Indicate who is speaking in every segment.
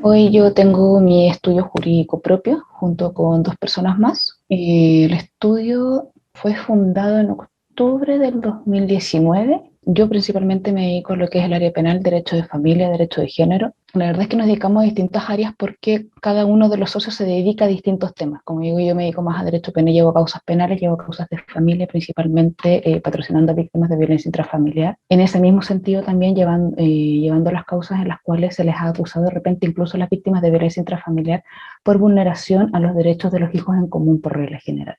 Speaker 1: Hoy yo tengo mi estudio jurídico propio junto con dos personas más. El estudio fue fundado en octubre del 2019. Yo principalmente me dedico a lo que es el área penal, derecho de familia, derecho de género. La verdad es que nos dedicamos a distintas áreas porque cada uno de los socios se dedica a distintos temas. Como digo, yo me dedico más a derecho penal, llevo causas penales, llevo causas de familia, principalmente patrocinando a víctimas de violencia intrafamiliar. En ese mismo sentido también llevando las causas en las cuales se les ha acusado de repente incluso a las víctimas de violencia intrafamiliar por vulneración a los derechos de los hijos en común por regla general.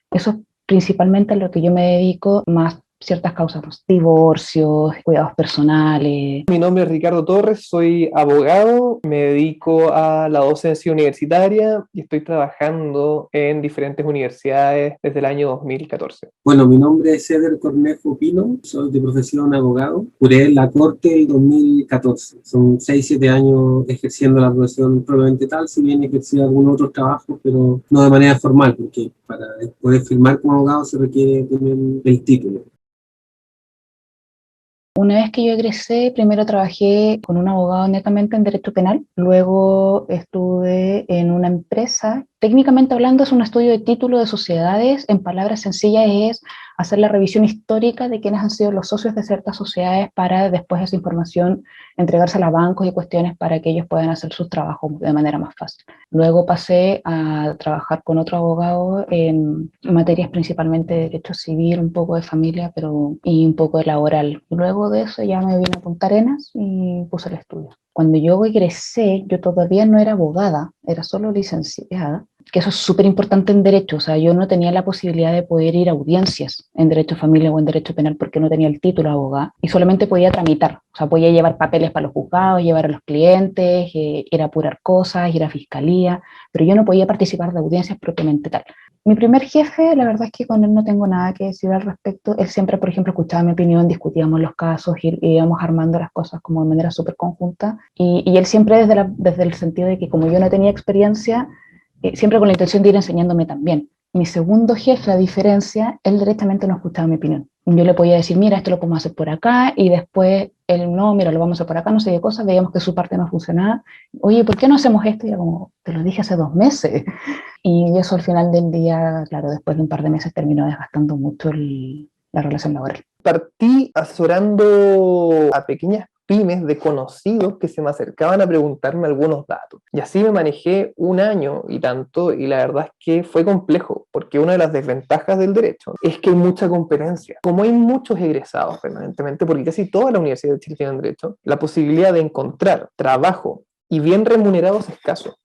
Speaker 1: Eso es principalmente a lo que yo me dedico, más ciertas causas, pues, divorcios, cuidados personales.
Speaker 2: Mi nombre es Ricardo Torres, soy abogado, me dedico a la docencia universitaria y estoy trabajando en diferentes universidades desde el año 2014.
Speaker 3: Bueno, mi nombre es Eder Cornejo Pino, soy de profesión abogado, juré en la Corte en 2014. Son 6-7 años ejerciendo la profesión probablemente tal, si bien he ejercido algunos otros trabajos, pero no de manera formal, porque para poder firmar como abogado se requiere tener el título.
Speaker 1: Una vez que yo egresé, primero trabajé con un abogado netamente en derecho penal, luego estuve en una empresa. Técnicamente hablando es un estudio de título de sociedades, en palabras sencillas es hacer la revisión histórica de quiénes han sido los socios de ciertas sociedades para después esa información entregársela a bancos y cuestiones para que ellos puedan hacer sus trabajos de manera más fácil. Luego pasé a trabajar con otro abogado en materias principalmente de derecho civil, un poco de familia, y un poco de laboral. Luego de eso ya me vine a Punta Arenas y puse el estudio. Cuando yo egresé, yo todavía no era abogada, era solo licenciada, que eso es súper importante en derecho. O sea, yo no tenía la posibilidad de poder ir a audiencias en derecho de familia o en derecho penal porque no tenía el título de abogada y solamente podía tramitar. O sea, podía llevar papeles para los juzgados, llevar a los clientes, ir a apurar cosas, ir a fiscalía, pero yo no podía participar de audiencias propiamente tal. Mi primer jefe, la verdad es que con él no tengo nada que decir al respecto. Él siempre, por ejemplo, escuchaba mi opinión, discutíamos los casos y íbamos armando las cosas como de manera súper conjunta. Y él siempre desde el sentido de que como yo no tenía experiencia, siempre con la intención de ir enseñándome también. Mi segundo jefe, a diferencia, él directamente no escuchaba mi opinión. Yo le podía decir, mira, esto lo podemos hacer por acá, y después él, no, mira, lo vamos a hacer por acá, no sé qué cosa, veíamos que su parte no funcionaba. Oye, ¿por qué no hacemos esto? Y era como, te lo dije hace 2 meses. Y eso al final del día, claro, después de un par de meses terminó desgastando mucho la relación laboral.
Speaker 2: Partí asesorando a pequeñas pymes de conocidos que se me acercaban a preguntarme algunos datos. Y así me manejé un año y tanto, y la verdad es que fue complejo, porque una de las desventajas del derecho es que hay mucha competencia. Como hay muchos egresados permanentemente, porque casi toda la Universidad de Chile tiene derecho, la posibilidad de encontrar trabajo y bien remunerado es escaso.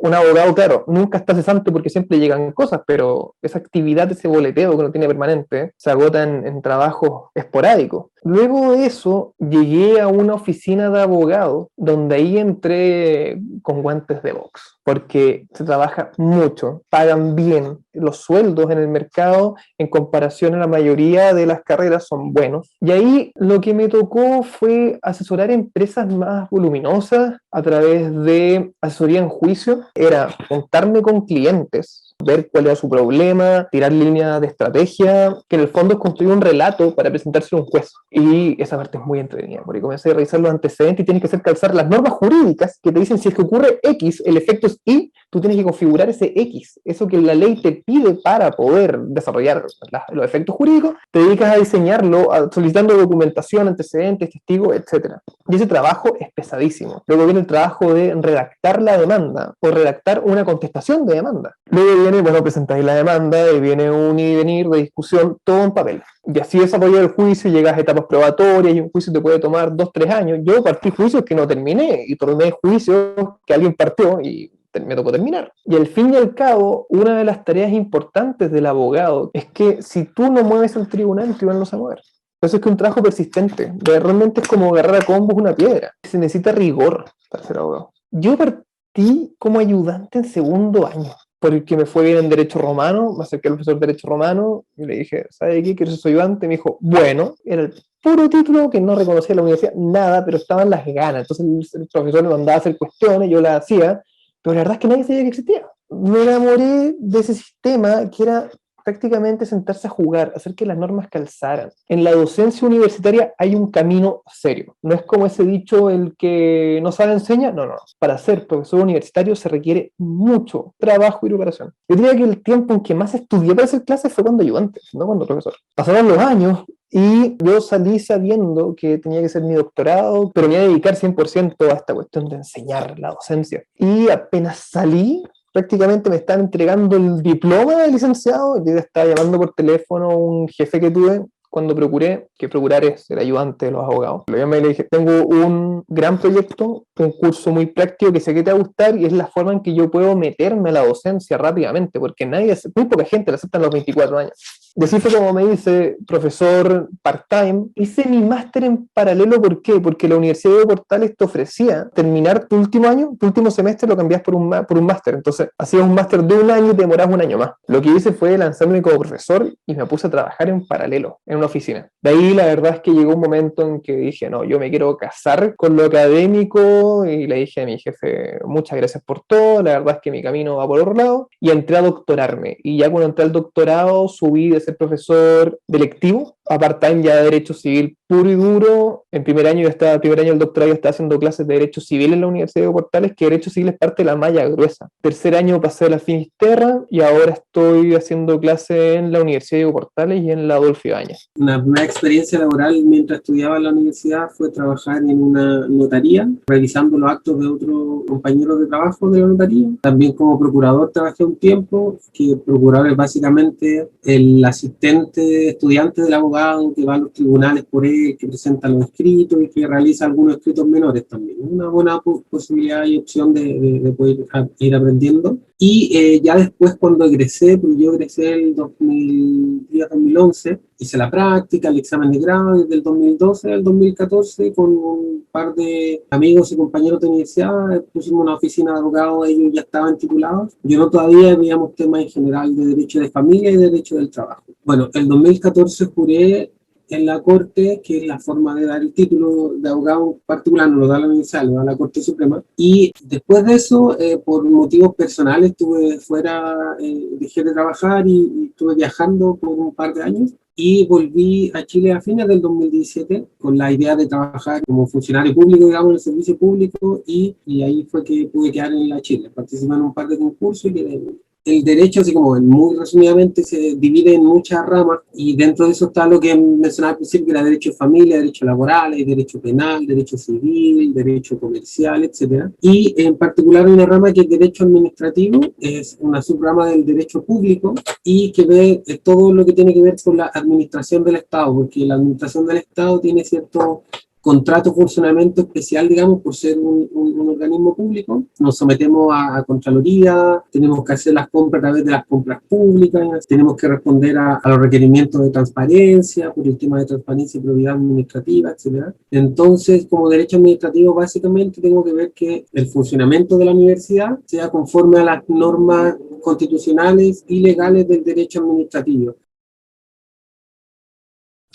Speaker 2: Un abogado, claro, nunca está cesante porque siempre llegan cosas, pero esa actividad, ese boleteo que no tiene permanente, se agota en trabajos esporádicos. Luego de eso, llegué a una oficina de abogados, donde ahí entré con guantes de box, porque se trabaja mucho, pagan bien, los sueldos en el mercado en comparación a la mayoría de las carreras son buenos. Y ahí lo que me tocó fue asesorar empresas más voluminosas a través de asesoría en juicio. Era juntarme con clientes, ver cuál era su problema, tirar líneas de estrategia, que en el fondo es construir un relato para presentárselo a un juez. Y esa parte es muy entretenida, porque comencé a revisar los antecedentes y tienes que hacer calzar las normas jurídicas que te dicen si es que ocurre X, el efecto es Y, tú tienes que configurar ese X, eso que la ley te pide para poder desarrollar los efectos jurídicos, te dedicas a diseñarlo solicitando documentación, antecedentes, testigos, etc. Y ese trabajo es pesadísimo. Luego viene el trabajo de redactar la demanda o redactar una contestación de demanda. Luego viene, bueno, presentáis la demanda y viene un ir y venir de discusión, todo en papel. Y así desarrolla el juicio, llegas a etapas probatorias y un juicio te puede tomar 2-3 años. Yo partí juicios que no terminé y tomé juicios que alguien partió y me tocó terminar. Y al fin y al cabo, una de las tareas importantes del abogado es que si tú no mueves el tribunal no se va a mover. Eso es que un trabajo persistente, realmente es como agarrar a combos una piedra. Se necesita rigor para ser abogado. Yo partí como ayudante en segundo año, porque me fue bien en Derecho Romano, me acerqué al profesor de Derecho Romano y le dije, ¿sabe qué? Quiero ser ayudante. Me dijo, bueno, era el puro título que no reconocía la universidad, nada, pero estaban las ganas. Entonces el profesor me mandaba a hacer cuestiones, yo las hacía, pero la verdad es que nadie sabía que existía. Me enamoré de ese sistema que era prácticamente sentarse a jugar, hacer que las normas calzaran. En la docencia universitaria hay un camino serio. No es como ese dicho, el que no sabe enseña. No, no. Para ser profesor universitario se requiere mucho trabajo y preparación. Yo diría que el tiempo en que más estudié para hacer clases fue cuando ayudante, no cuando profesor. Pasaron los años y yo salí sabiendo que tenía que hacer mi doctorado, pero me iba a dedicar 100% a esta cuestión de enseñar la docencia. Y apenas salí, prácticamente me están entregando el diploma de licenciado. Yo estaba llamando por teléfono a un jefe que tuve cuando procuré, que procurar es ser ayudante de los abogados. Lo llamé y le dije, tengo un gran proyecto, un curso muy práctico que sé que te va a gustar y es la forma en que yo puedo meterme a la docencia rápidamente, porque muy poca gente la acepta a los 24 años. Y así fue como me dice, profesor part-time. Hice mi máster en paralelo, ¿por qué? Porque la Universidad de Portales te ofrecía terminar tu último año, tu último semestre lo cambiás por un máster. Entonces, hacías un máster de un año y te demorabas un año más. Lo que hice fue lanzarme como profesor y me puse a trabajar en paralelo, en una oficina. De ahí la verdad es que llegó un momento en que dije, no, yo me quiero casar con lo académico, y le dije a mi jefe, muchas gracias por todo, la verdad es que mi camino va por otro lado, y entré a doctorarme. Y ya cuando entré al doctorado subí de ser profesor de lectivo a part-time ya de Derecho Civil puro y duro. En primer año del doctorado yo estaba haciendo clases de Derecho Civil en la Universidad de Portales, que Derecho Civil es parte de la malla gruesa. Tercer año pasé a la Finisterra y ahora estoy haciendo clases en la Universidad de Portales y en la Adolfo Ibáñez.
Speaker 3: Una primera experiencia laboral mientras estudiaba en la universidad fue trabajar en una notaría, revisando los actos de otros compañeros de trabajo de la notaría. También como procurador trabajé un tiempo, que procurador es básicamente el asistente estudiante del abogado que va a los tribunales por él, que presenta los escritos y que realiza algunos escritos menores también. Una buena posibilidad y opción de poder ir aprendiendo. Y ya después cuando egresé, pues yo egresé el 2011, hice la práctica, el examen de grado desde el 2012 al 2014 con un par de amigos y compañeros de universidad, pusimos una oficina de abogados, ellos ya estaban titulados. Yo no, todavía veíamos temas en general de derecho de familia y de derecho del trabajo. Bueno, el 2014 juré en la Corte, que es la forma de dar el título de abogado particular, no lo da la Universidad, lo da la Corte Suprema. Y después de eso, por motivos personales, estuve fuera, dejé de trabajar y estuve viajando por un par de años. Y volví a Chile a fines del 2017 con la idea de trabajar como funcionario público, digamos, en el servicio público, y ahí fue que pude quedar en la Chile. Participé en un par de concursos y quedé. El derecho, así como muy resumidamente, se divide en muchas ramas y dentro de eso está lo que mencionaba al principio, que era derecho de familia, derecho laboral, hay derecho penal, derecho civil, derecho comercial, etc. Y en particular una rama que es derecho administrativo, es una subrama del derecho público y que ve todo lo que tiene que ver con la administración del Estado, porque la administración del Estado tiene cierto contrato, funcionamiento especial, digamos, por ser un organismo público. Nos sometemos a Contraloría, tenemos que hacer las compras a través de las compras públicas, tenemos que responder a los requerimientos de transparencia, por el tema de transparencia y probidad administrativa, etc. Entonces, como derecho administrativo, básicamente tengo que ver que el funcionamiento de la universidad sea conforme a las normas constitucionales y legales del derecho administrativo.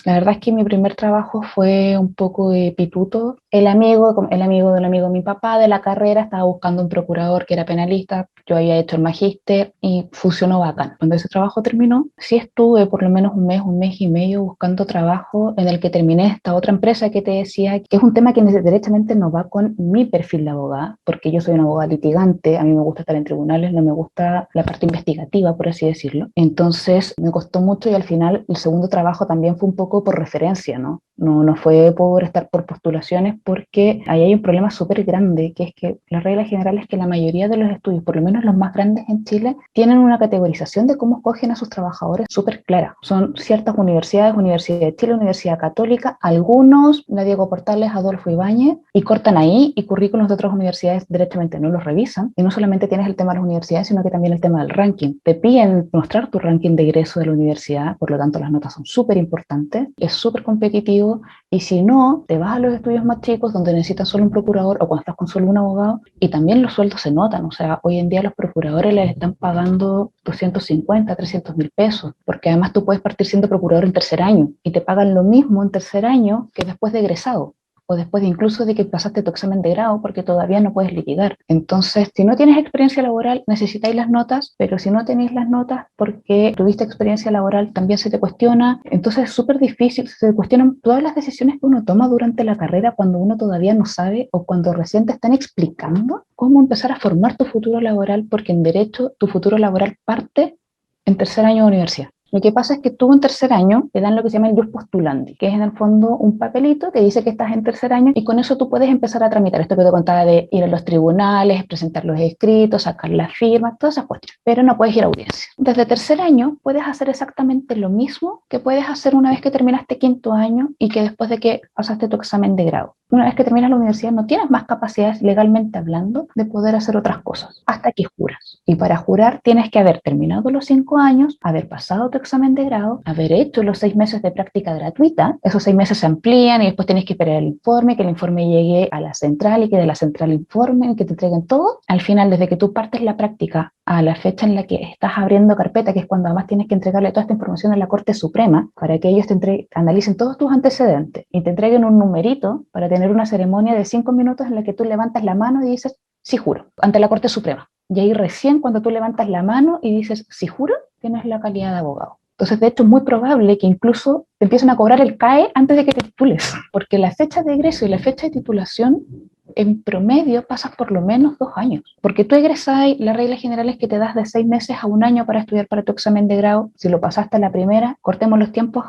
Speaker 1: La verdad es que mi primer trabajo fue un poco de pituto. El amigo del amigo de mi papá de la carrera estaba buscando un procurador que era penalista. Yo había hecho el magíster y funcionó bacán. Cuando ese trabajo terminó, sí estuve por lo menos un mes y medio buscando trabajo, en el que terminé esta otra empresa que te decía, que es un tema que derechamente no va con mi perfil de abogada, porque yo soy una abogada litigante, a mí me gusta estar en tribunales, no me gusta la parte investigativa, por así decirlo. Entonces me costó mucho y al final el segundo trabajo también fue un poco por referencia, ¿no? No fue por estar por postulaciones, porque ahí hay un problema súper grande, que es que la regla general es que la mayoría de los estudios, por lo menos los más grandes en Chile, tienen una categorización de cómo escogen a sus trabajadores súper clara. Son ciertas universidades, Universidad de Chile, Universidad Católica, algunos, la Diego Portales, Adolfo Ibáñez, y cortan ahí, y currículos de otras universidades directamente no los revisan. Y no solamente tienes el tema de las universidades, sino que también el tema del ranking. Te piden mostrar tu ranking de egreso de la universidad, por lo tanto las notas son súper importantes, es súper competitivo, y si no, te vas a los estudios más chicos donde necesitan solo un procurador o cuando estás con solo un abogado, y también los sueldos se notan. O sea, hoy en día los procuradores les están pagando 250, 300 mil pesos, porque además tú puedes partir siendo procurador en tercer año y te pagan lo mismo en tercer año que después de egresado. o después de incluso de que pasaste tu examen de grado, porque todavía no puedes liquidar. Entonces, si no tienes experiencia laboral, necesitáis las notas, pero si no tenéis las notas porque tuviste experiencia laboral, también se te cuestiona. Entonces es súper difícil, se te cuestionan todas las decisiones que uno toma durante la carrera cuando uno todavía no sabe o cuando recién te están explicando cómo empezar a formar tu futuro laboral, porque en derecho tu futuro laboral parte en tercer año de universidad. Lo que pasa es que tú en tercer año te dan lo que se llama el jus postulandi, que es en el fondo un papelito que dice que estás en tercer año y con eso tú puedes empezar a tramitar esto que te contaba de ir a los tribunales, presentar los escritos, sacar la firma, todas esas cuestiones, pero no puedes ir a audiencia. Desde tercer año puedes hacer exactamente lo mismo que puedes hacer una vez que terminaste quinto año y que después de que pasaste tu examen de grado. Una vez que terminas la universidad no tienes más capacidades legalmente hablando de poder hacer otras cosas hasta que juras. Y para jurar tienes que haber terminado los 5 años, haber pasado tu examen de grado, haber hecho los 6 meses de práctica gratuita. Esos 6 meses se amplían y después tienes que esperar el informe, que el informe llegue a la central y que de la central informen y que te entreguen todo. Al final, desde que tú partes la práctica a la fecha en la que estás abriendo carpeta, que es cuando además tienes que entregarle toda esta información a la Corte Suprema para que ellos analicen todos tus antecedentes y te entreguen un numerito para tener una ceremonia de 5 minutos en la que tú levantas la mano y dices, sí juro, ante la Corte Suprema. Y ahí recién cuando tú levantas la mano y dices, sí juro, tienes la calidad de abogado. Entonces, de hecho, es muy probable que incluso te empiecen a cobrar el CAE antes de que te titules, porque la fecha de egreso y la fecha de titulación en promedio pasas por lo menos 2 años, porque tú egresas, la regla general es que te das de 6 meses a 1 año para estudiar para tu examen de grado. Si lo pasaste a la primera, cortemos los tiempos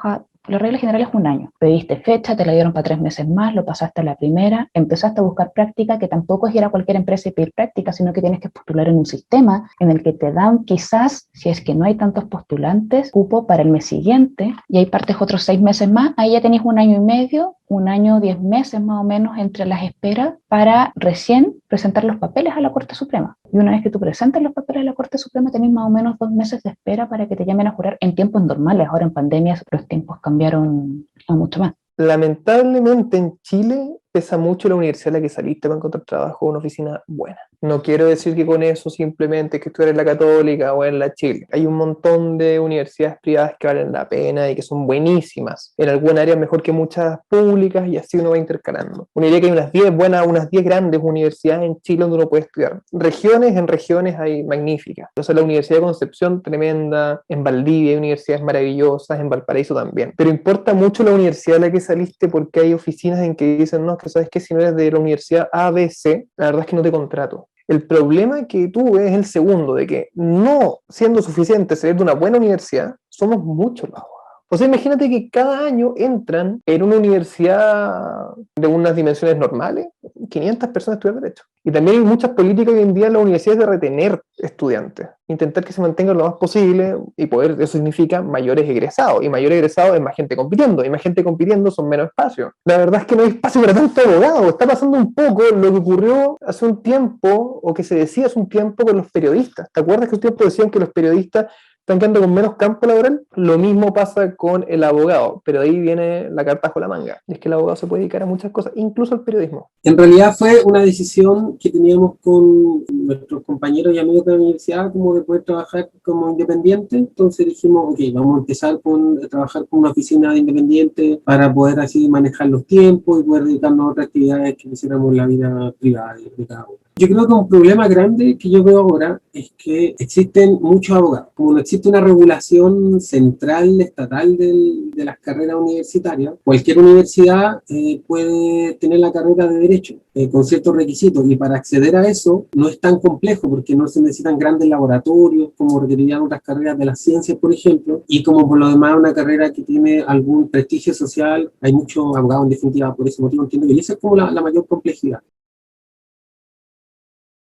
Speaker 1: la regla general es 1 año. Pediste fecha, te la dieron para 3 meses más, lo pasaste a la primera, empezaste a buscar práctica, que tampoco es ir a cualquier empresa y pedir práctica, sino que tienes que postular en un sistema en el que te dan quizás, si es que no hay tantos postulantes, cupo para el mes siguiente y ahí partes otros 6 meses más, ahí ya tenés 1 año y medio, 1 año 10 meses más o menos entre las esperas para recién presentar los papeles a la Corte Suprema. Y una vez que tú presentes los papeles a la Corte Suprema, tenés más o menos 2 meses de espera para que te llamen a jurar en tiempos normales. Ahora en pandemia los tiempos cambiaron a mucho más.
Speaker 2: Lamentablemente en Chile pesa mucho la universidad en la que saliste para encontrar trabajo en una oficina buena. No quiero decir que con eso simplemente que estudiar en la Católica o en la Chile. Hay un montón de universidades privadas que valen la pena y que son buenísimas. En alguna área mejor que muchas públicas y así uno va intercalando. Una idea que hay unas 10 buenas, unas 10 grandes universidades en Chile donde uno puede estudiar. En regiones hay magníficas. Entonces la Universidad de Concepción, tremenda. En Valdivia hay universidades maravillosas, en Valparaíso también. Pero importa mucho la universidad a la que saliste porque hay oficinas en que dicen, no, que sabes que si no eres de la universidad ABC, la verdad es que no te contrato. El problema que tuve es el segundo, de que no siendo suficiente ser de una buena universidad, somos muchos los abogados. O sea, imagínate que cada año entran en una universidad de unas dimensiones normales 500 personas a estudiar Derecho. Y también hay muchas políticas hoy en día en las universidades de retener estudiantes, intentar que se mantengan lo más posible y poder, eso significa mayores egresados. Y mayores egresados es más gente compitiendo, y más gente compitiendo son menos espacios. La verdad es que no hay espacio para tanto abogado. Está pasando un poco lo que ocurrió hace un tiempo, o que se decía hace un tiempo con los periodistas. ¿Te acuerdas que hace un tiempo decían que los periodistas están quedando con menos campo laboral? Lo mismo pasa con el abogado, pero ahí viene la carta bajo la manga. Y es que el abogado se puede dedicar a muchas cosas, incluso al periodismo.
Speaker 3: En realidad fue una decisión que teníamos con nuestros compañeros y amigos de la universidad, como de poder trabajar como independiente. Entonces dijimos, ok, vamos a empezar a trabajar con una oficina de independiente para poder así manejar los tiempos y poder dedicarnos a otras actividades que quisiéramos en la vida privada de cada uno. Yo creo que un problema grande que yo veo ahora es que existen muchos abogados. Como no existe una regulación central, estatal de las carreras universitarias, cualquier universidad puede tener la carrera de Derecho con ciertos requisitos, y para acceder a eso no es tan complejo porque no se necesitan grandes laboratorios como requerirían otras carreras de las ciencias, por ejemplo, y como por lo demás una carrera que tiene algún prestigio social, hay muchos abogados en definitiva por ese motivo, entiendo, y esa es como la mayor complejidad.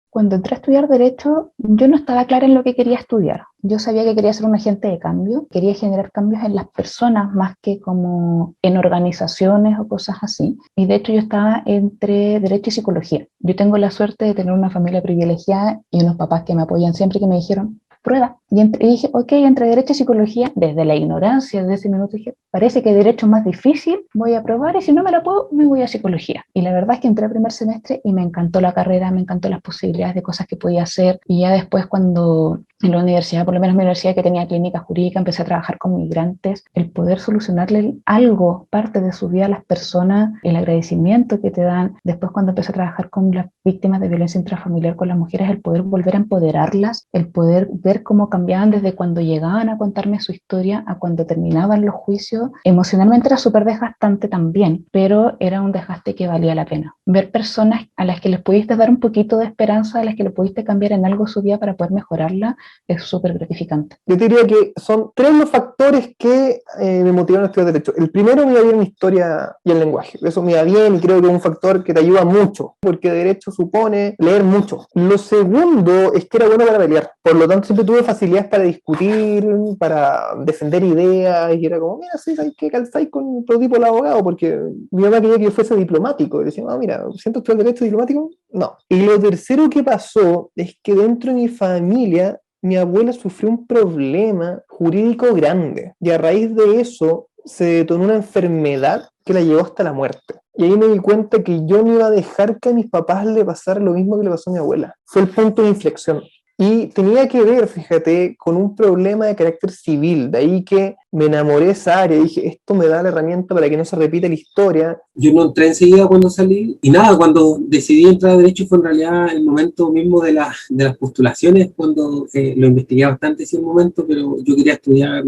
Speaker 1: Cuando entré a estudiar Derecho, yo no estaba clara en lo que quería estudiar. Yo sabía que quería ser un agente de cambio, quería generar cambios en las personas más que como en organizaciones o cosas así. Y de hecho yo estaba entre Derecho y Psicología. Yo tengo la suerte de tener una familia privilegiada y unos papás que me apoyan siempre, que me dijeron, prueba. Y dije, ok, entre Derecho y Psicología, desde la ignorancia de ese minuto dije, parece que Derecho es más difícil, voy a probar y si no me la puedo, me voy a Psicología. Y la verdad es que entré al primer semestre y me encantó la carrera, me encantó las posibilidades de cosas que podía hacer. Y ya después cuando en la universidad, por lo menos mi universidad que tenía clínica jurídica, empecé a trabajar con migrantes, el poder solucionarle algo, parte de su vida a las personas, el agradecimiento que te dan. Después cuando empecé a trabajar con las víctimas de violencia intrafamiliar, con las mujeres, el poder volver a empoderarlas, el poder ver cómo cambiaban desde cuando llegaban a contarme su historia a cuando terminaban los juicios. Emocionalmente era súper desgastante también, pero era un desgaste que valía la pena. Ver personas a las que les pudiste dar un poquito de esperanza, a las que le pudiste cambiar en algo su vida para poder mejorarla, es súper gratificante.
Speaker 2: Yo te diría que son 3 los factores que me motivaron a estudiar Derecho. El primero, me iba bien historia y el lenguaje. Eso me iba bien y creo que es un factor que te ayuda mucho, porque Derecho supone leer mucho. Lo segundo es que era bueno para pelear. Por lo tanto, siempre tuve facilidades para discutir, para defender ideas, y era como, mira, sí, hay que calzar con todo tipo de abogado, porque mi mamá quería que yo fuese diplomático. Y decía, mira, ¿siento estudiar Derecho diplomático? No. Y lo tercero que pasó es que dentro de mi familia, mi abuela sufrió un problema jurídico grande y a raíz de eso se detonó una enfermedad que la llevó hasta la muerte. Y ahí me di cuenta que yo no iba a dejar que a mis papás le pasara lo mismo que le pasó a mi abuela. Fue el punto de inflexión. Y tenía que ver, fíjate, con un problema de carácter civil. De ahí que me enamoré de esa área y dije, esto me da la herramienta para que no se repita la historia.
Speaker 3: Yo no entré enseguida cuando salí, y nada, cuando decidí entrar a Derecho fue en realidad el momento mismo de las postulaciones, cuando lo investigué bastante ese momento, pero yo quería estudiar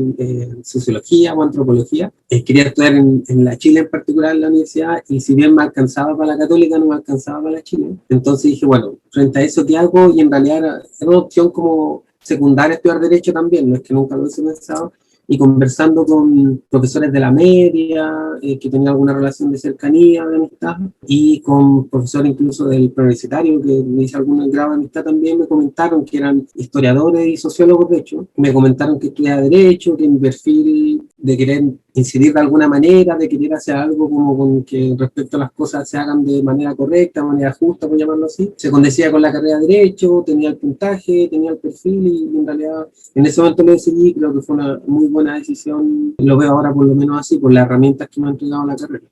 Speaker 3: Sociología o Antropología. Quería estudiar en la Chile en particular, en la universidad, y si bien me alcanzaba para la Católica, no me alcanzaba para la Chile. Entonces dije, bueno, frente a eso, ¿qué hago? Y en realidad era una opción como secundaria estudiar Derecho también, no es que nunca lo hubiese pensado. Y conversando con profesores de la media, que tenían alguna relación de cercanía, de amistad, y con profesores incluso del preuniversitario, que me hice algún grado de amistad también, me comentaron que eran historiadores y sociólogos, de hecho, me comentaron que estudiaba Derecho, que mi perfil de querer incidir de alguna manera, de querer hacer algo como con que respecto a las cosas se hagan de manera correcta, de manera justa, por llamarlo así, se condecía con la carrera de Derecho, tenía el puntaje, tenía el perfil, y en realidad en ese momento lo decidí. Creo que fue una muy buena decisión, lo veo ahora por lo menos así, por las herramientas que me ha entregado la carrera.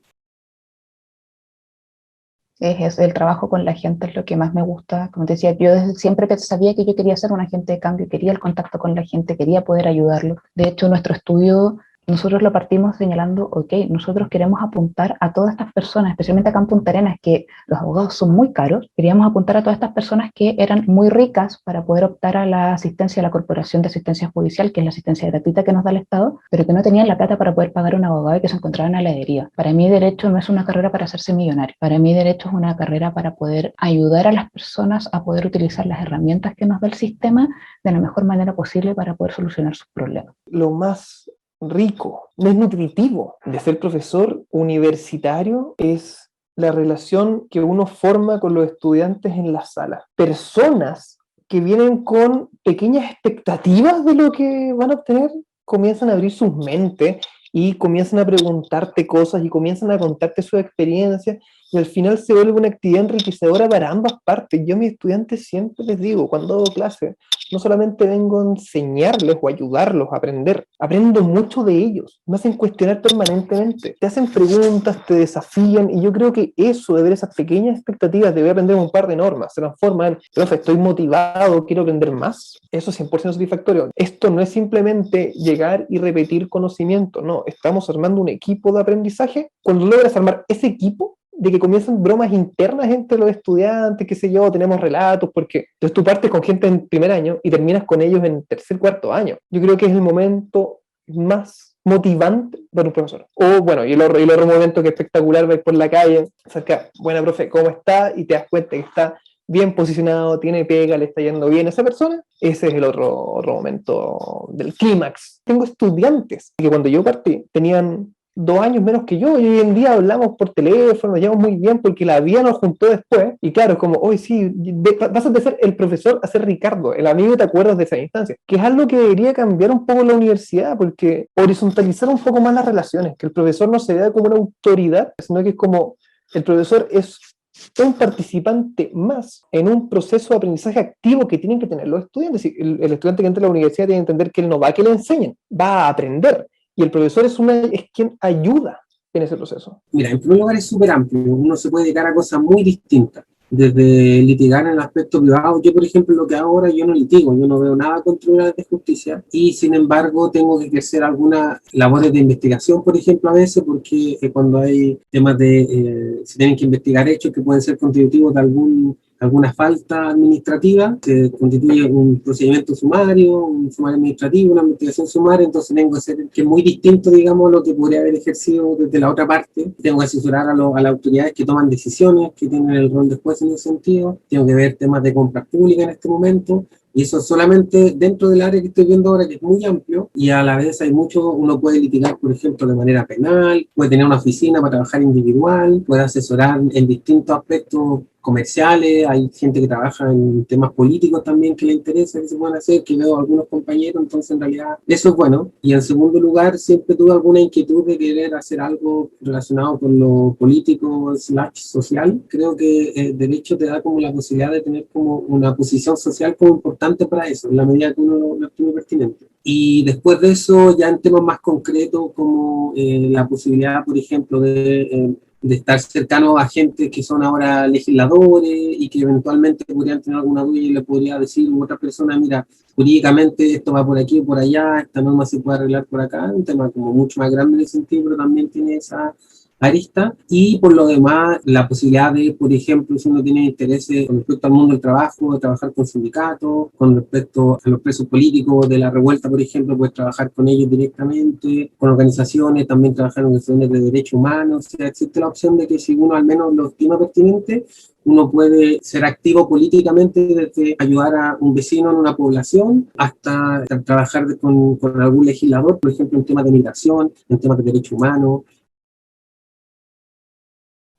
Speaker 1: El trabajo con la gente es lo que más me gusta. Como te decía, yo desde siempre sabía que yo quería ser un agente de cambio, quería el contacto con la gente, quería poder ayudarlo. De hecho, nuestro estudio, nosotros lo partimos señalando, ok, nosotros queremos apuntar a todas estas personas, especialmente acá en Punta Arenas, que los abogados son muy caros, queríamos apuntar a todas estas personas que eran muy ricas para poder optar a la asistencia a la Corporación de Asistencia Judicial, que es la asistencia gratuita que nos da el Estado, pero que no tenían la plata para poder pagar un abogado y que se encontraban a la deriva. Para mí, Derecho no es una carrera para hacerse millonario. Para mí, Derecho es una carrera para poder ayudar a las personas a poder utilizar las herramientas que nos da el sistema de la mejor manera posible para poder solucionar sus problemas.
Speaker 2: Lo más rico, no es nutritivo de ser profesor universitario es la relación que uno forma con los estudiantes en la sala. Personas que vienen con pequeñas expectativas de lo que van a obtener, comienzan a abrir sus mentes y comienzan a preguntarte cosas y comienzan a contarte su experiencia, y al final se vuelve una actividad enriquecedora para ambas partes. Yo a mis estudiantes siempre les digo, cuando hago clase, no solamente vengo a enseñarles o ayudarlos a aprender, aprendo mucho de ellos, me hacen cuestionar permanentemente, te hacen preguntas, te desafían, y yo creo que eso, de ver esas pequeñas expectativas de voy a aprender un par de normas, se transforma en, profe, estoy motivado, quiero aprender más, eso es 100% satisfactorio. Esto no es simplemente llegar y repetir conocimiento, no, estamos armando un equipo de aprendizaje. Cuando logras armar ese equipo, de que comienzan bromas internas entre los estudiantes, qué sé yo, tenemos relatos, porque entonces tú partes con gente en primer año y terminas con ellos en tercer, cuarto año. Yo creo que es el momento más motivante para un profesor. O bueno, y el otro momento que es espectacular, vais por la calle, cerca, buena profe, ¿cómo está? Y te das cuenta que está bien posicionado, tiene pega, le está yendo bien a esa persona. Ese es el otro momento del clímax. Tengo estudiantes que cuando yo partí tenían 2 años menos que yo, y hoy en día hablamos por teléfono, nos llevamos muy bien porque la vida nos juntó después, y claro, es como, hoy sí, vas a ser el profesor a ser Ricardo, el amigo, y te acuerdas de esa instancia, que es algo que debería cambiar un poco la universidad, porque horizontalizar un poco más las relaciones, que el profesor no se vea como una autoridad, sino que es como, el profesor es es un participante más en un proceso de aprendizaje activo que tienen que tener los estudiantes. El estudiante que entra a la universidad tiene que entender que él no va a que le enseñen, va a aprender. Y el profesor es quien ayuda en ese proceso.
Speaker 3: Mira, en primer lugar es súper amplio, uno se puede dedicar a cosas muy distintas, desde litigar en el aspecto privado. Yo, por ejemplo, lo que hago ahora, yo no litigo, yo no veo nada con tribunales de justicia y, sin embargo, tengo que ejercer algunas labores de investigación, por ejemplo, a veces, porque cuando hay temas se tienen que investigar hechos que pueden ser constitutivos de alguna falta administrativa, se constituye un procedimiento sumario, un sumario administrativo, una investigación sumaria, entonces tengo que hacer, que es muy distinto, digamos, a lo que podría haber ejercido desde la otra parte. Tengo que asesorar a las autoridades que toman decisiones, que tienen el rol de juez en ese sentido, tengo que ver temas de compras públicas en este momento, y eso solamente dentro del área que estoy viendo ahora, que es muy amplio, y a la vez hay mucho, uno puede litigar, por ejemplo, de manera penal, puede tener una oficina para trabajar individual, puede asesorar en distintos aspectos comerciales, hay gente que trabaja en temas políticos también que le interesa, que se pueden hacer, que veo algunos compañeros, entonces en realidad eso es bueno. Y en segundo lugar, siempre tuve alguna inquietud de querer hacer algo relacionado con lo político / social. Creo que el derecho te da como la posibilidad de tener como una posición social como importante para eso, en la medida que uno lo estime pertinente. Y después de eso, ya en temas más concretos, como la posibilidad, por ejemplo, de estar cercano a gente que son ahora legisladores y que eventualmente podrían tener alguna duda y le podría decir a otra persona, mira, jurídicamente esto va por aquí o por allá, esta norma se puede arreglar por acá, un tema como mucho más grande en ese sentido, pero también tiene esa arista. Y por lo demás, la posibilidad de, por ejemplo, si uno tiene intereses con respecto al mundo del trabajo, de trabajar con sindicatos, con respecto a los presos políticos de la revuelta, por ejemplo, pues trabajar con ellos directamente, con organizaciones, también trabajar en organizaciones de derechos humanos. O sea, existe la opción de que si uno al menos lo estima pertinente, uno puede ser activo políticamente desde ayudar a un vecino en una población hasta trabajar con algún legislador, por ejemplo, en temas de migración, en temas de derechos humanos.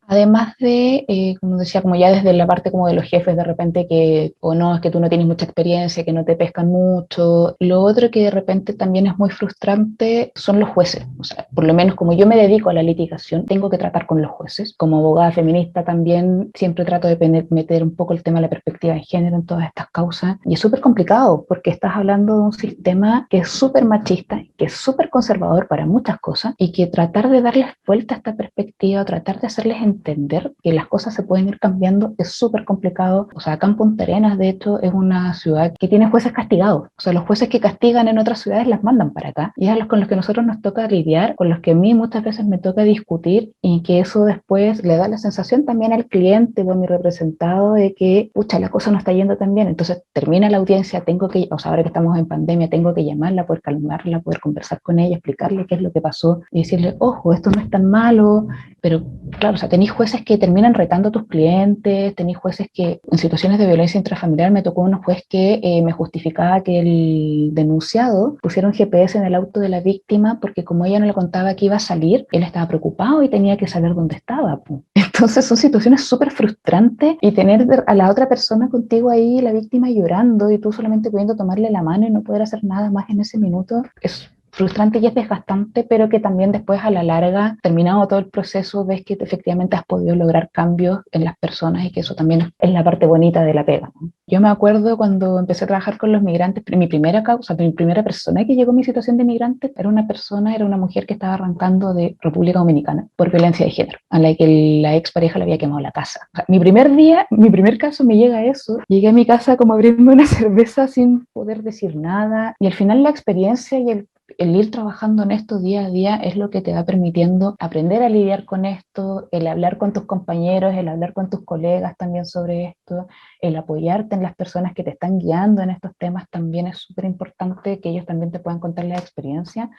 Speaker 1: Además de, como decía, como ya desde la parte como de los jefes de repente que, o no, es que tú no tienes mucha experiencia, que no te pescan mucho. Lo otro que de repente también es muy frustrante son los jueces. O sea, por lo menos como yo me dedico a la litigación, tengo que tratar con los jueces. Como abogada feminista también siempre trato de meter un poco el tema de la perspectiva de género en todas estas causas. Y es súper complicado porque estás hablando de un sistema que es súper machista, que es súper conservador para muchas cosas y que tratar de darles vuelta a esta perspectiva, tratar de hacerles entender que las cosas se pueden ir cambiando es súper complicado. O sea, acá en Punta Arenas, de hecho, es una ciudad que tiene jueces castigados. O sea, los jueces que castigan en otras ciudades las mandan para acá. Y es a los con los que nosotros nos toca lidiar, con los que a mí muchas veces me toca discutir y que eso después le da la sensación también al cliente o a mi representado de que, pucha, la cosa no está yendo tan bien. Entonces termina la audiencia, o sea, ahora que estamos en pandemia, tengo que llamarla, poder calmarla, poder conversar con ella, explicarle qué es lo que pasó y decirle, ojo, esto no es tan malo, pero claro, o sea, tenéis jueces que terminan retando a tus clientes, tenéis jueces que en situaciones de violencia intrafamiliar me tocó un juez que me justificaba que el denunciado pusiera un GPS en el auto de la víctima porque como ella no le contaba que iba a salir, él estaba preocupado y tenía que saber dónde estaba. Entonces son situaciones súper frustrantes y tener a la otra persona contigo ahí, la víctima llorando y tú solamente pudiendo tomarle la mano y no poder hacer nada más en ese minuto, es frustrante y es desgastante, pero que también después a la larga, terminado todo el proceso, ves que efectivamente has podido lograr cambios en las personas y que eso también es la parte bonita de la pega, ¿no? Yo me acuerdo cuando empecé a trabajar con los migrantes, mi primera causa, mi primera persona que llegó a mi situación de migrante era una mujer que estaba arrancando de República Dominicana por violencia de género, a la que la expareja le había quemado la casa. O sea, mi primer caso me llega a eso, llegué a mi casa como abriendo una cerveza sin poder decir nada y al final la experiencia y el ir trabajando en esto día a día es lo que te va permitiendo aprender a lidiar con esto, el hablar con tus compañeros, el hablar con tus colegas también sobre esto, el apoyarte en las personas que te están guiando en estos temas también es súper importante, que ellos también te puedan contar la experiencia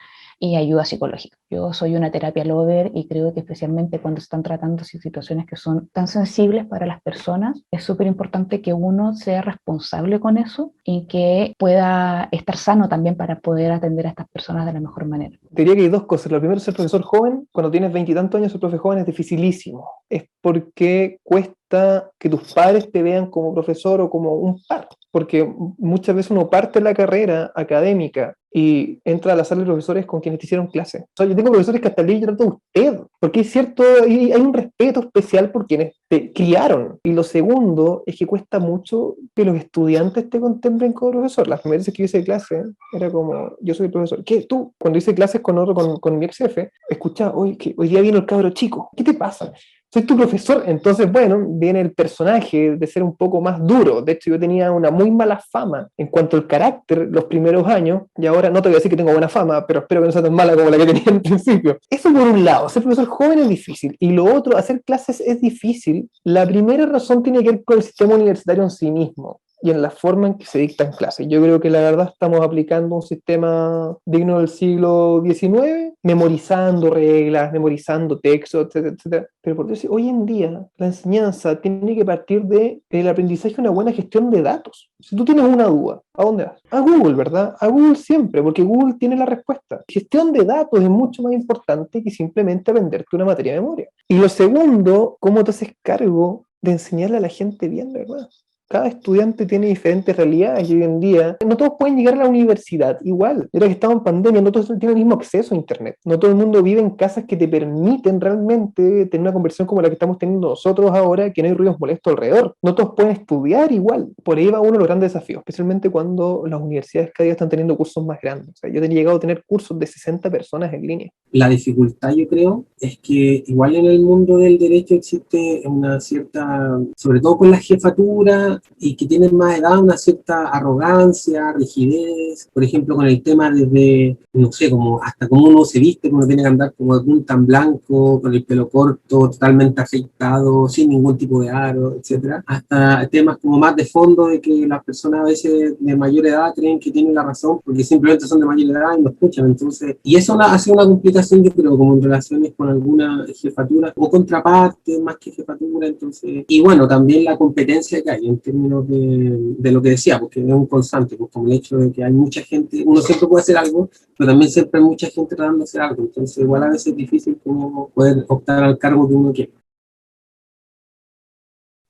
Speaker 1: y ayuda psicológica. Yo soy una terapia lover y creo que especialmente cuando se están tratando situaciones que son tan sensibles para las personas, es súper importante que uno sea responsable con eso y que pueda estar sano también para poder atender a estas personas de la mejor manera.
Speaker 2: Diría que hay dos cosas. Lo primero, ser profesor joven. Cuando tienes 20 y tantos años, ser profe joven es dificilísimo. Es porque cuesta que tus padres te vean como profesor o como un par. Porque muchas veces uno parte la carrera académica y entra a la sala de profesores con quienes te hicieron clase. O sea, yo tengo profesores que hasta el día yo trato de usted, porque es cierto, hay un respeto especial por quienes te criaron. Y lo segundo es que cuesta mucho que los estudiantes te contemplen como profesor. Las primeras veces que yo hice clase, era como, yo soy el profesor. ¿Qué? Tú, cuando hice clases con otro, con mi ex jefe, escuchaba, oye, que hoy día vino el cabro chico, ¿qué te pasa? Soy tu profesor. Entonces, bueno, viene el personaje de ser un poco más duro. De hecho, yo tenía una muy mala fama en cuanto al carácter los primeros años, y ahora no te voy a decir que tengo buena fama, pero espero que no sea tan mala como la que tenía al principio. Eso por un lado, ser profesor joven es difícil, y lo otro, hacer clases es difícil. La primera razón tiene que ver con el sistema universitario en sí mismo y en la forma en que se dictan clases. Yo creo que la verdad estamos aplicando un sistema digno del siglo XIX, memorizando reglas, memorizando textos, etcétera, etcétera. Pero por decir, hoy en día la enseñanza tiene que partir del aprendizaje de una buena gestión de datos. Si tú tienes una duda, ¿a dónde vas? A Google, ¿verdad? A Google siempre, porque Google tiene la respuesta. Gestión de datos es mucho más importante que simplemente aprenderte una materia de memoria. Y lo segundo, ¿cómo te haces cargo de enseñarle a la gente bien, verdad? Cada estudiante tiene diferentes realidades y hoy en día no todos pueden llegar a la universidad igual. Ahora que estamos en pandemia, no todos tienen el mismo acceso a internet. No todo el mundo vive en casas que te permiten realmente tener una conversación como la que estamos teniendo nosotros ahora, que no hay ruidos molestos alrededor. No todos pueden estudiar igual. Por ahí va uno de los grandes desafíos, especialmente cuando las universidades cada día están teniendo cursos más grandes. O sea, yo he llegado a tener cursos de 60 personas en línea.
Speaker 3: La dificultad, yo creo, es que igual en el mundo del derecho existe una cierta, sobre todo con la jefatura y que tienen más edad, una cierta arrogancia, rigidez, por ejemplo, con el tema desde, no sé, como hasta cómo uno se viste, uno tiene que andar como de punta en blanco, con el pelo corto, totalmente afeitado, sin ningún tipo de aro, etcétera, hasta temas como más de fondo de que las personas a veces de mayor edad creen que tienen la razón porque simplemente son de mayor edad y no escuchan. Entonces, y eso ha sido una complicación, yo creo, como en relaciones con alguna jefatura o contraparte más que jefatura. Entonces, y bueno, también la competencia que hay en términos de lo que decía, porque es un constante, pues, como el hecho de que hay mucha gente, uno siempre puede hacer algo, pero también siempre hay mucha gente tratando de hacer algo. Entonces, igual a veces es difícil como poder optar al cargo que uno quiere.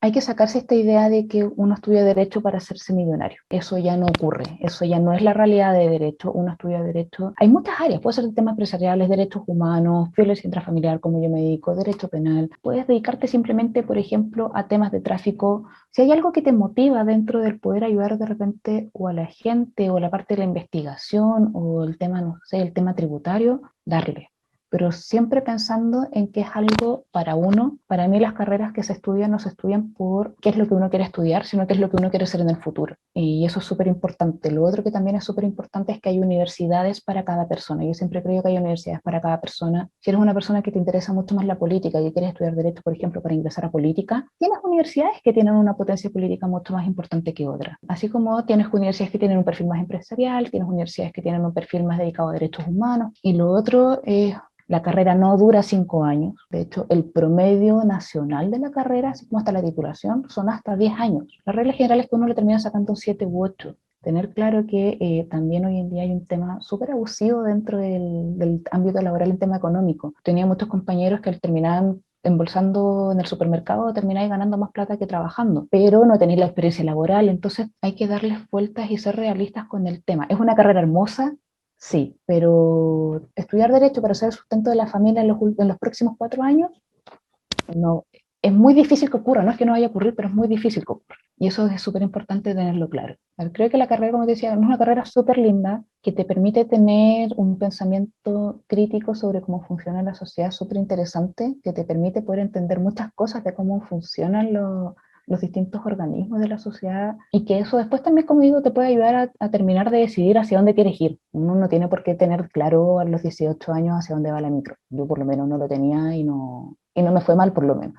Speaker 1: Hay que sacarse esta idea de que uno estudia Derecho para hacerse millonario. Eso ya no ocurre, eso ya no es la realidad de Derecho. Uno estudia Derecho. Hay muchas áreas, puede ser de temas empresariales, derechos humanos, violencia intrafamiliar, como yo me dedico, derecho penal. Puedes dedicarte simplemente, por ejemplo, a temas de tráfico. Si hay algo que te motiva dentro del poder ayudar de repente o a la gente o la parte de la investigación o el tema, no sé, el tema tributario, darle. Pero siempre pensando en que es algo para uno. Para mí las carreras que se estudian no se estudian por qué es lo que uno quiere estudiar, sino qué es lo que uno quiere ser en el futuro. Y eso es súper importante. Lo otro que también es súper importante es que hay universidades para cada persona. Yo siempre creo que hay universidades para cada persona. Si eres una persona que te interesa mucho más la política y quieres estudiar Derecho, por ejemplo, para ingresar a política, tienes universidades que tienen una potencia política mucho más importante que otras. Así como tienes universidades que tienen un perfil más empresarial, tienes universidades que tienen un perfil más dedicado a derechos humanos. Y lo otro es la carrera no dura 5 años. De hecho, el promedio nacional de la carrera, así como hasta la titulación, son hasta 10 años. La regla general es que uno le termina sacando 7 u 8. Tener claro que también hoy en día hay un tema súper abusivo dentro del ámbito laboral en tema económico. Tenía muchos compañeros que terminaban embolsando en el supermercado, termináis ganando más plata que trabajando, pero no tenéis la experiencia laboral. Entonces hay que darles vueltas y ser realistas con el tema. Es una carrera hermosa, sí, pero estudiar Derecho para ser el sustento de la familia en los próximos 4 años, no, es muy difícil que ocurra, no es que no vaya a ocurrir, pero es muy difícil que ocurra. Y eso es súper importante tenerlo claro. Creo que la carrera, como te decía, es una carrera súper linda que te permite tener un pensamiento crítico sobre cómo funciona la sociedad, súper interesante, que te permite poder entender muchas cosas de cómo funcionan los distintos organismos de la sociedad, y que eso después también, como digo, te puede ayudar a terminar de decidir hacia dónde quieres ir. Uno no tiene por qué tener claro a los 18 años hacia dónde va la micro. Yo por lo menos no lo tenía y no me fue mal por lo menos.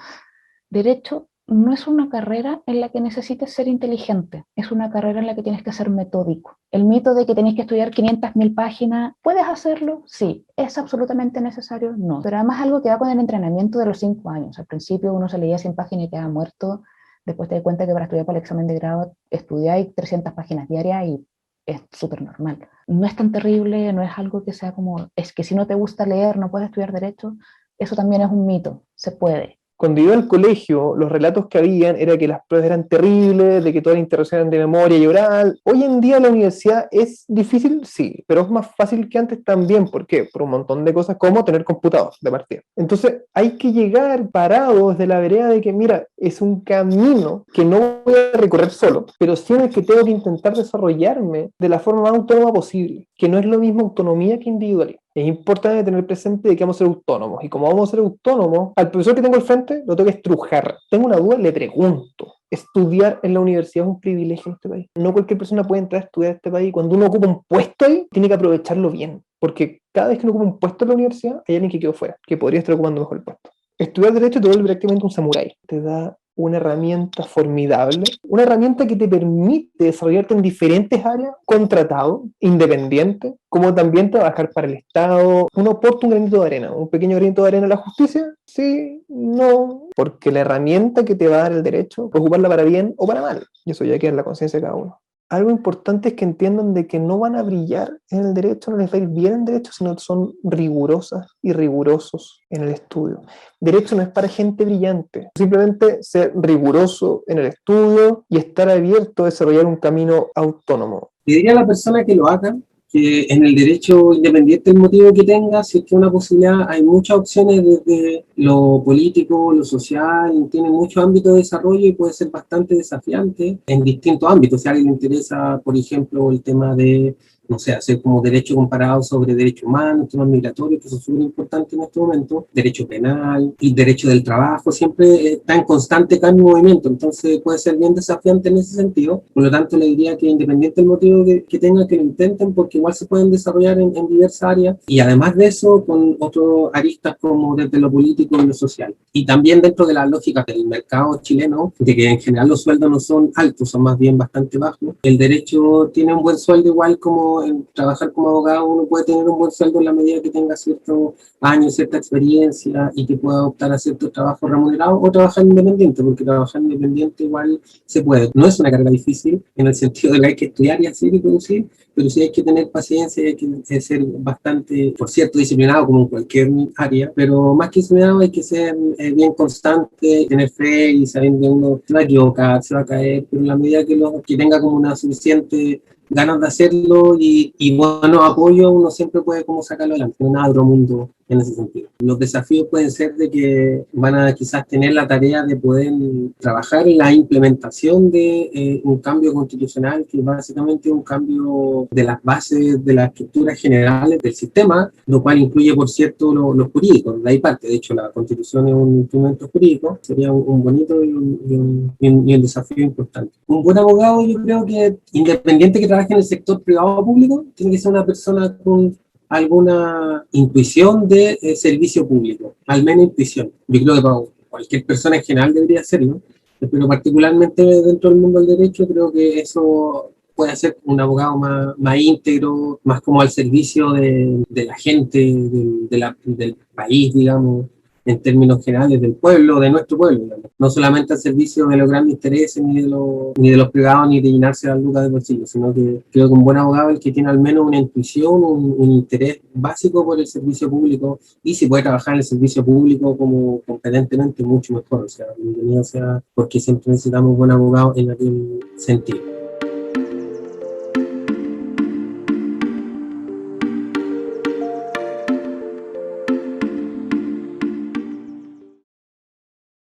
Speaker 1: Derecho no es una carrera en la que necesites ser inteligente, es una carrera en la que tienes que ser metódico. El mito de que tenés que estudiar 500.000 páginas, ¿puedes hacerlo? Sí. ¿Es absolutamente necesario? No. Pero además algo que va con el entrenamiento de los 5 años. Al principio uno se leía 100 páginas y quedaba muerto. Después te das cuenta que para estudiar para el examen de grado estudiáis 300 páginas diarias y es súper normal. No es tan terrible, no es algo que sea como, es que si no te gusta leer no puedes estudiar Derecho. Eso también es un mito, se puede.
Speaker 2: Cuando iba al colegio, los relatos que habían era que las pruebas eran terribles, de que todas las interrogaciones eran de memoria y oral. Hoy en día la universidad es difícil, sí, pero es más fácil que antes también. ¿Por qué? Por un montón de cosas como tener computador de partida. Entonces hay que llegar parado desde la vereda de que, mira, es un camino que no voy a recorrer solo, pero sí en el que tengo que intentar desarrollarme de la forma más autónoma posible, que no es lo mismo autonomía que individualidad. Es importante tener presente de que vamos a ser autónomos, y como vamos a ser autónomos, al profesor que tengo al frente lo tengo que estrujar. Tengo una duda, le pregunto. Estudiar en la universidad es un privilegio en este país. No cualquier persona puede entrar a estudiar en este país. Cuando uno ocupa un puesto ahí, tiene que aprovecharlo bien, porque cada vez que uno ocupa un puesto en la universidad, hay alguien que quedó fuera, que podría estar ocupando mejor el puesto. Estudiar Derecho te vuelve prácticamente un samurái. Te da una herramienta formidable, una herramienta que te permite desarrollarte en diferentes áreas, contratado, independiente, como también trabajar para el Estado. Uno aporta un granito de arena, un pequeño granito de arena a la justicia, sí, no, porque la herramienta que te va a dar el derecho, puedes ocuparla para bien o para mal, y eso ya queda en la conciencia de cada uno. Algo importante es que entiendan de que no van a brillar en el derecho, no les va a ir bien en el derecho, sino que son rigurosas y rigurosos en el estudio. Derecho no es para gente brillante, simplemente ser riguroso en el estudio y estar abierto a desarrollar un camino autónomo.
Speaker 3: Le diría a la persona que lo haga, que en el derecho, independiente del motivo que tenga, si es que una posibilidad, hay muchas opciones desde lo político, lo social, tiene muchos ámbitos de desarrollo y puede ser bastante desafiante en distintos ámbitos. Si a alguien le interesa, por ejemplo, el tema de, no sé, hacer como derecho comparado sobre derechos humanos, temas migratorios, que son súper importantes en este momento, derecho penal y derecho del trabajo, siempre está en constante cambio y movimiento, entonces puede ser bien desafiante en ese sentido. Por lo tanto, le diría que independiente del motivo que tengan, que lo intenten, porque igual se pueden desarrollar en diversas áreas, y además de eso, con otros aristas como desde lo político y lo social. Y también dentro de la lógica del mercado chileno, de que en general los sueldos no son altos, son más bien bastante bajos, el derecho tiene un buen sueldo, igual como en trabajar como abogado uno puede tener un buen sueldo en la medida que tenga ciertos años, cierta experiencia y que pueda optar a ciertos trabajos remunerados o trabajar independiente, porque trabajar independiente igual se puede. No es una carga difícil en el sentido de que hay que estudiar y hacer y producir, pero sí hay que tener paciencia y hay que ser bastante, por cierto, disciplinado como en cualquier área, pero más que disciplinado hay que ser bien constante, tener fe y saber que uno se va a equivocar, se va a caer, pero en la medida que tenga como una suficiente ganas de hacerlo y buenos apoyos, uno siempre puede como sacarlo adelante. No es nada de otro mundo en ese sentido. Los desafíos pueden ser de que van a quizás tener la tarea de poder trabajar en la implementación de un cambio constitucional, que básicamente es un cambio de las bases de las estructuras generales del sistema, lo cual incluye, por cierto, los jurídicos. De ahí parte, de hecho, la Constitución es un instrumento jurídico, sería un bonito y un desafío importante. Un buen abogado, yo creo que, independiente que trabaje en el sector privado o público, tiene que ser una persona con alguna intuición de servicio público, al menos intuición. Yo creo que para cualquier persona en general debería hacerlo, pero particularmente dentro del mundo del derecho creo que eso puede hacer un abogado más íntegro, más como al servicio de la gente, del país, digamos, en términos generales del pueblo, de nuestro pueblo, digamos. No solamente al servicio de los grandes intereses, ni de los privados, ni de llenarse las lucas de bolsillo, sino que creo que un buen abogado es el que tiene al menos una intuición, un interés básico por el servicio público, y si puede trabajar en el servicio público como competentemente, mucho mejor. O sea, bienvenido sea, porque siempre necesitamos buen abogado en aquel sentido.